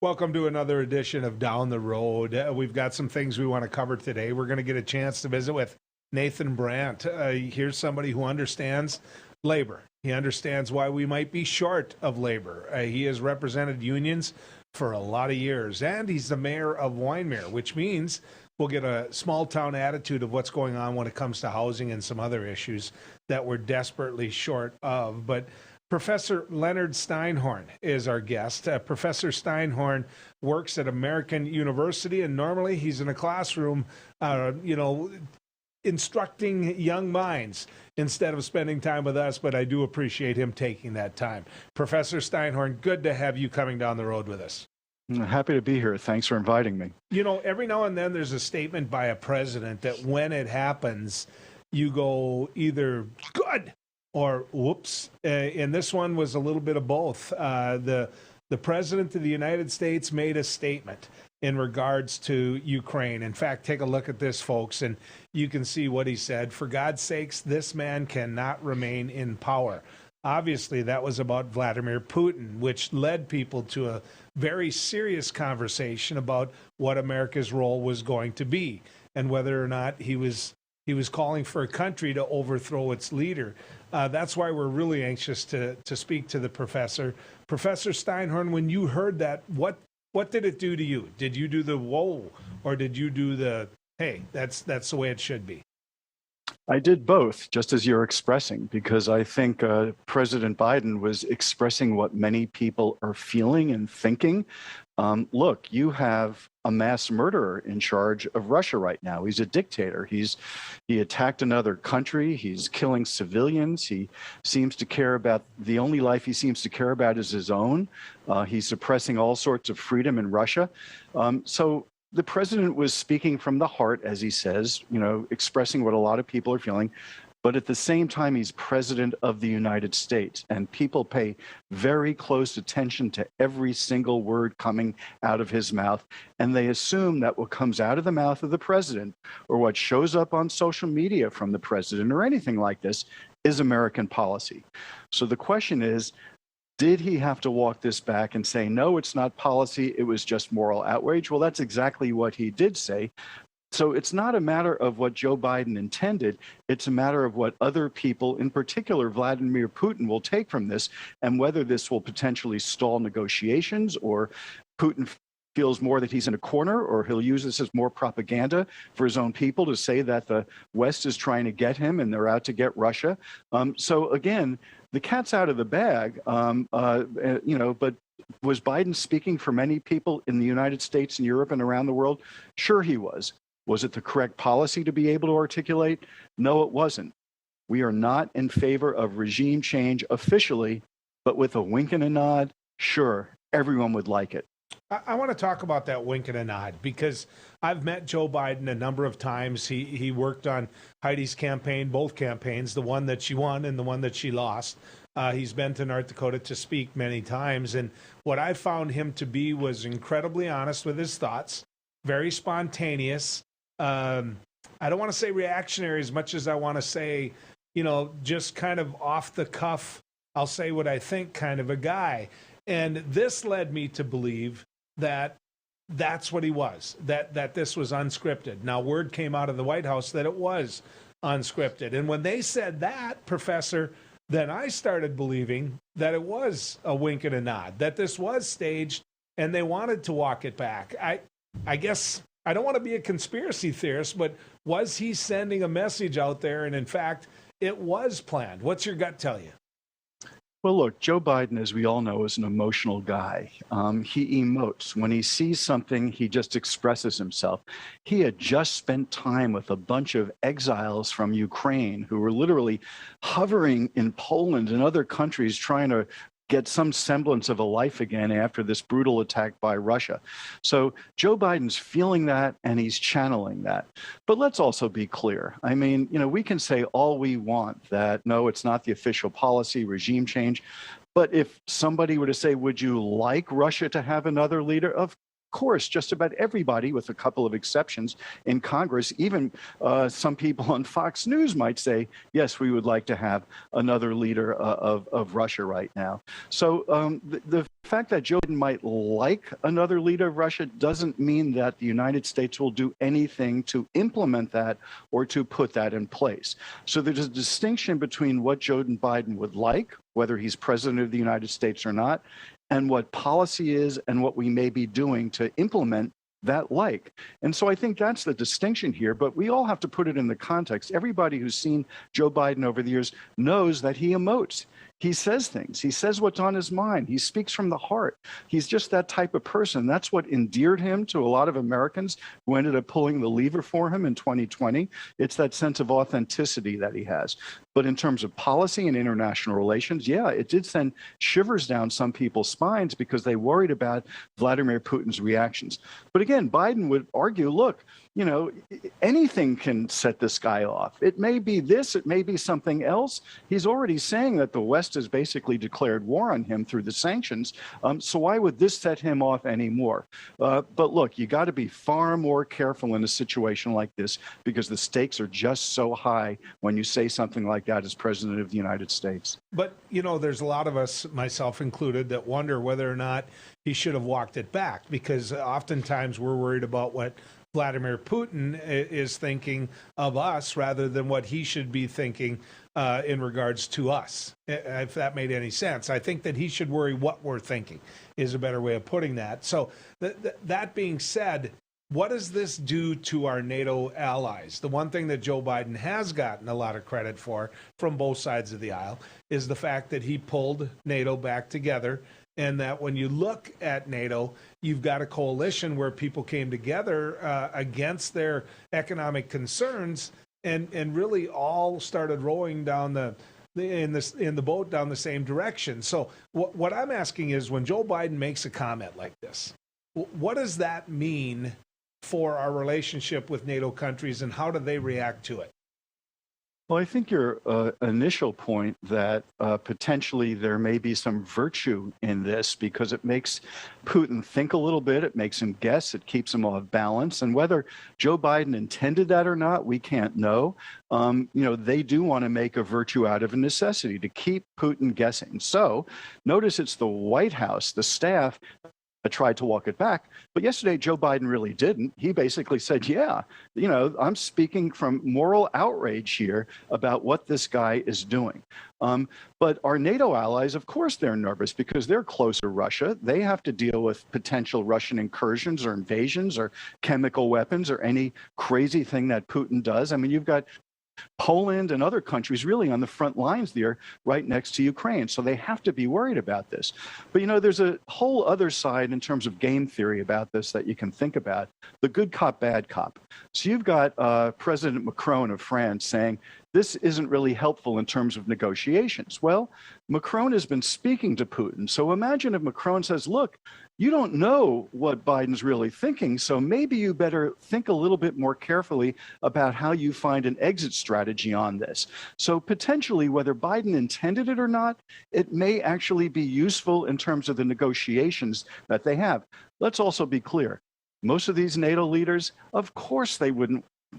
Welcome to another edition of Down the Road. We've got some things we want to cover today. We're going to get a chance to visit with Nathan Brandt. Here's somebody who understands labor. He understands why we might be short of labor. He has represented unions for a lot of years, and he's the mayor of Wyndmere, which means we'll get a small town attitude of what's going on when it comes to housing and some other issues that we're desperately short of. But Professor Leonard Steinhorn is our guest. Professor Steinhorn works at American University, and normally he's in a classroom, instructing young minds instead of spending time with us, but I do appreciate him taking that time. Professor Steinhorn, good to have you coming down the road with us. I'm happy to be here. Thanks for inviting me. You know, every now and then there's a statement by a president that when it happens, you go either good or whoops. And this one was a little bit of both. The president of the United States made a statement in regards to Ukraine. In fact, take a look at this, folks, and you can see what he said. For God's sakes, this man cannot remain in power. Obviously, that was about Vladimir Putin, which led people to a very serious conversation about what America's role was going to be and whether or not he was calling for a country to overthrow its leader. That's why we're really anxious to speak to the professor. Professor Steinhorn, when you heard that, what did it do to you? Did you do the whoa, or did you do the hey, that's the way it should be? I did both, just as you're expressing, because I think President Biden was expressing what many people are feeling and thinking. Look, you have a mass murderer in charge of Russia right now. He's a dictator. He attacked another country. He's killing civilians. He seems to care about, the only life he seems to care about is his own. He's suppressing all sorts of freedom in Russia. So the president was speaking from the heart, as he says, expressing what a lot of people are feeling. But at the same time, he's president of the United States, and people pay very close attention to every single word coming out of his mouth. And they assume that what comes out of the mouth of the president, or what shows up on social media from the president, or anything like this, is American policy. So the question is, did he have to walk this back and say, no, it's not policy, it was just moral outrage? Well, that's exactly what he did say. So it's not a matter of what Joe Biden intended. It's a matter of what other people, in particular Vladimir Putin, will take from this, and whether this will potentially stall negotiations, or Putin feels more that he's in a corner, or he'll use this as more propaganda for his own people to say that the West is trying to get him and they're out to get Russia. So again, the cat's out of the bag, but was Biden speaking for many people in the United States and Europe and around the world? Sure he was. Was it the correct policy to be able to articulate? No, it wasn't. We are not in favor of regime change officially, but with a wink and a nod, sure, everyone would like it. I want to talk about that wink and a nod, because I've met Joe Biden a number of times. He worked on Heidi's campaign, both campaigns, the one that she won and the one that she lost. He's been to North Dakota to speak many times. And what I found him to be was incredibly honest with his thoughts, very spontaneous. I don't want to say reactionary as much as I want to say, just kind of off the cuff, I'll say what I think kind of a guy. And this led me to believe that that's what he was, that this was unscripted. Now, word came out of the White House that it was unscripted. And when they said that, Professor, then I started believing that it was a wink and a nod, that this was staged and they wanted to walk it back. I guess I don't want to be a conspiracy theorist, but was he sending a message out there? And in fact, it was planned. What's your gut tell you? Well, look, Joe Biden, as we all know, is an emotional guy. He emotes. When he sees something, he just expresses himself. He had just spent time with a bunch of exiles from Ukraine who were literally hovering in Poland and other countries trying to get some semblance of a life again after this brutal attack by Russia. So Joe Biden's feeling that, and he's channeling that. But let's also be clear. I mean, we can say all we want that, no, it's not the official policy, regime change. But if somebody were to say, would you like Russia to have another leader? Of course, just about everybody, with a couple of exceptions in Congress, even some people on Fox News might say, yes, we would like to have another leader of Russia right now. So the fact that Joe Biden might like another leader of Russia doesn't mean that the United States will do anything to implement that or to put that in place. So there's a distinction between what Joe Biden would like, whether he's president of the United States or not, and what policy is and what we may be doing to implement that like. And so I think that's the distinction here, but we all have to put it in the context. Everybody who's seen Joe Biden over the years knows that he emotes. He says things. He says what's on his mind. He speaks from the heart. He's just that type of person. That's what endeared him to a lot of Americans who ended up pulling the lever for him in 2020. It's that sense of authenticity that he has. But in terms of policy and international relations, yeah, it did send shivers down some people's spines because they worried about Vladimir Putin's reactions. But again, Biden would argue, look, you know, anything can set this guy off. It may be this, it may be something else. He's already saying that the West has basically declared war on him through the sanctions. So why would this set him off anymore? But look, you got to be far more careful in a situation like this because the stakes are just so high when you say something like that as president of the United States. But, you know, there's a lot of us, myself included, that wonder whether or not he should have walked it back because oftentimes we're worried about what Vladimir Putin is thinking of us rather than what he should be thinking in regards to us, if that made any sense. I think that he should worry what we're thinking is a better way of putting that. So that being said, what does this do to our NATO allies? The one thing that Joe Biden has gotten a lot of credit for from both sides of the aisle is the fact that he pulled NATO back together, and that when you look at NATO, you've got a coalition where people came together against their economic concerns and really all started rowing down in the boat down the same direction. So what I'm asking is, when Joe Biden makes a comment like this, what does that mean for our relationship with NATO countries, and how do they react to it? Well, I think your initial point that potentially there may be some virtue in this because it makes Putin think a little bit, it makes him guess, it keeps him off balance. And whether Joe Biden intended that or not, we can't know. You know, they do want to make a virtue out of a necessity to keep Putin guessing. So notice it's the White House, the staff, tried to walk it back. But yesterday, Joe Biden really didn't. He basically said, yeah, you know, I'm speaking from moral outrage here about what this guy is doing. But our NATO allies, of course, they're nervous because they're close to Russia. They have to deal with potential Russian incursions or invasions or chemical weapons or any crazy thing that Putin does. I mean, you've got Poland and other countries really on the front lines there right next to Ukraine. So they have to be worried about this. But, you know, there's a whole other side in terms of game theory about this that you can think about, the good cop, bad cop. So you've got President Macron of France saying, this isn't really helpful in terms of negotiations. Well, Macron has been speaking to Putin. So imagine if Macron says, look, you don't know what Biden's really thinking, so maybe you better think a little bit more carefully about how you find an exit strategy on this. So potentially, whether Biden intended it or not, it may actually be useful in terms of the negotiations that they have. Let's also be clear. Most of these NATO leaders, of course they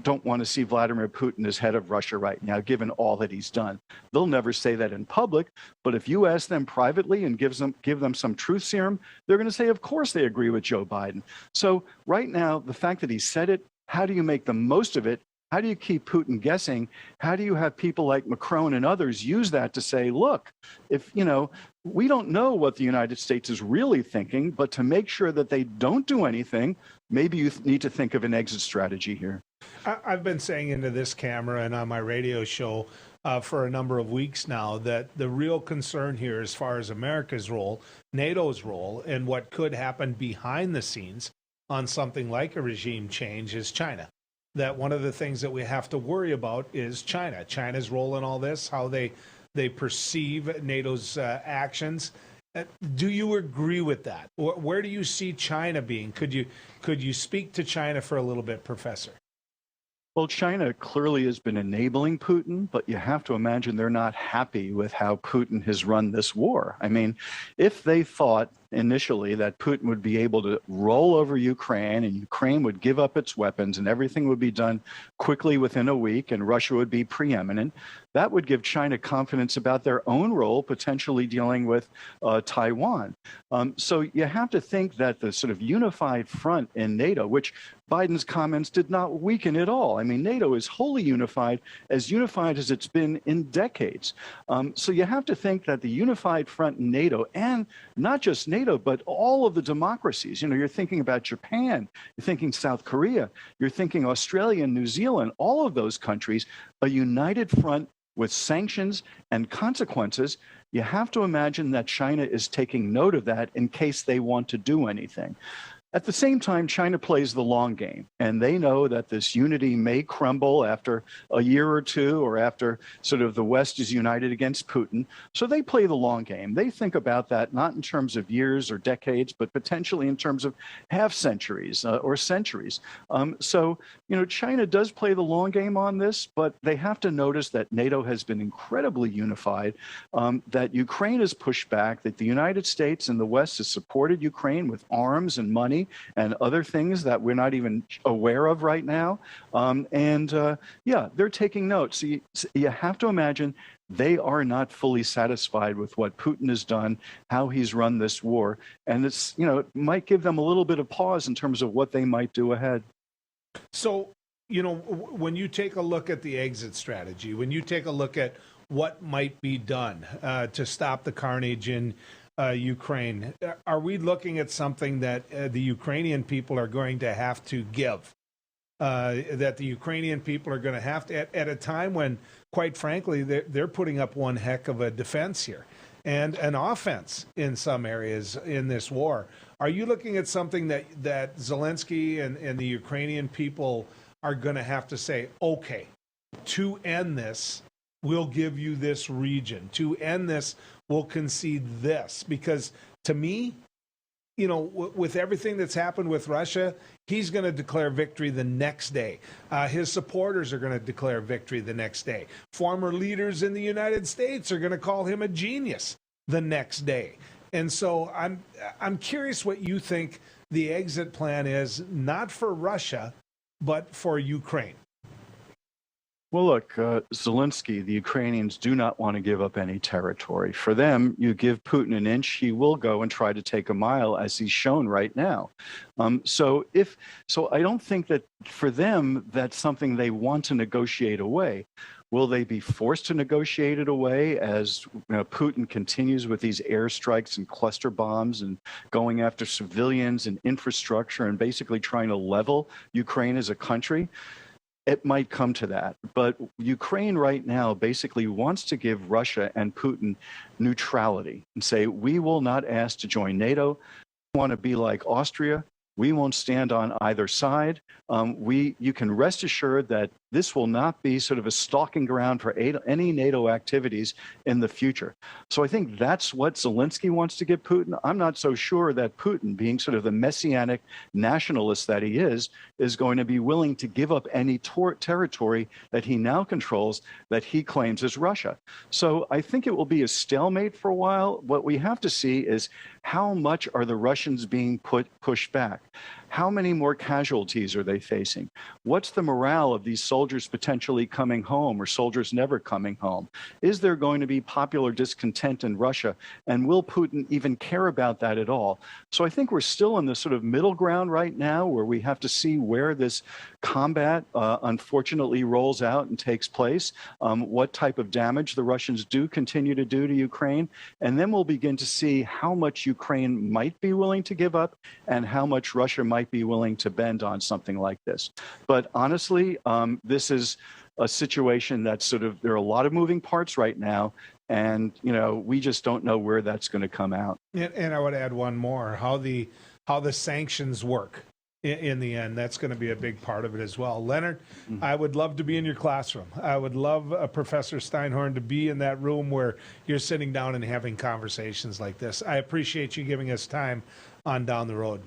don't want to see Vladimir Putin as head of Russia right now, given all that he's done. They'll never say that in public, but if you ask them privately and give them some truth serum, they're going to say, of course, they agree with Joe Biden. So right now, the fact that he said it, how do you make the most of it? How do you keep Putin guessing? How do you have people like Macron and others use that to say, look, if, you know, we don't know what the United States is really thinking, but to make sure that they don't do anything, maybe you need to think of an exit strategy here. I've been saying into this camera and on my radio show for a number of weeks now that the real concern here, as far as America's role, NATO's role, and what could happen behind the scenes on something like a regime change is China. That one of the things that we have to worry about is China. China's role in all this, how they perceive NATO's actions. Do you agree with that? Where do you see China being? Could you speak to China for a little bit, Professor? Well, China clearly has been enabling Putin, but you have to imagine they're not happy with how Putin has run this war. I mean, if they thought initially that Putin would be able to roll over Ukraine and Ukraine would give up its weapons and everything would be done quickly within a week and Russia would be preeminent, that would give China confidence about their own role potentially dealing with Taiwan. So you have to think that the sort of unified front in NATO, which Biden's comments did not weaken at all. I mean, NATO is wholly unified as it's been in decades. So you have to think that the unified front in NATO, and not just NATO, but all of the democracies, you're thinking about Japan, you're thinking South Korea, you're thinking Australia and New Zealand, all of those countries, a united front with sanctions and consequences. You have to imagine that China is taking note of that in case they want to do anything. At the same time, China plays the long game, and they know that this unity may crumble after a year or two or after sort of the West is united against Putin. So they play the long game. They think about that not in terms of years or decades, but potentially in terms of half centuries or centuries. So, China does play the long game on this, but they have to notice that NATO has been incredibly unified, that Ukraine has pushed back, that the United States and the West has supported Ukraine with arms and money and other things that we're not even aware of right now. Yeah, they're taking notes. So you have to imagine they are not fully satisfied with what Putin has done, how he's run this war. And it's, it might give them a little bit of pause in terms of what they might do ahead. So, when you take a look at the exit strategy, when you take a look at what might be done to stop the carnage in Ukraine, are we looking at something that the Ukrainian people are going to have to give? That the Ukrainian people are going to have to, at a time when, quite frankly, they're putting up one heck of a defense here and an offense in some areas in this war. Are you looking at something that Zelensky and the Ukrainian people are going to have to say, okay, to end this, we'll give you this region. To end this, we'll concede this? Because to me, with everything that's happened with Russia, he's going to declare victory the next day. His supporters are going to declare victory the next day. Former leaders in the United States are going to call him a genius the next day. And so I'm curious what you think the exit plan is, not for Russia, but for Ukraine. Well, look, Zelensky, the Ukrainians do not want to give up any territory. For them, you give Putin an inch, he will go and try to take a mile, as he's shown right now. So I don't think that for them, that's something they want to negotiate away. Will they be forced to negotiate it away as Putin continues with these airstrikes and cluster bombs and going after civilians and infrastructure and basically trying to level Ukraine as a country? It might come to that. But Ukraine right now basically wants to give Russia and Putin neutrality and say, we will not ask to join NATO. We want to be like Austria. We won't stand on either side. You can rest assured that this will not be sort of a stalking ground for any NATO activities in the future. So I think that's what Zelensky wants to give Putin. I'm not so sure that Putin, being sort of the messianic nationalist that he is going to be willing to give up any territory that he now controls that he claims is Russia. So I think it will be a stalemate for a while. What we have to see is how much are the Russians being pushed back? How many more casualties are they facing? What's the morale of these soldiers potentially coming home or soldiers never coming home? Is there going to be popular discontent in Russia? And will Putin even care about that at all? So I think we're still in this sort of middle ground right now where we have to see where this combat unfortunately rolls out and takes place, what type of damage the Russians do continue to do to Ukraine. And then we'll begin to see how much Ukraine might be willing to give up and how much Russia might be willing to bend on something like this. But honestly, this is a situation that's there are a lot of moving parts right now. And, we just don't know where that's going to come out. And I would add one more, how the sanctions work in the end. That's going to be a big part of it as well. Leonard, I would love to be in your classroom. I would love Professor Steinhorn to be in that room where you're sitting down and having conversations like this. I appreciate you giving us time on Down the Road.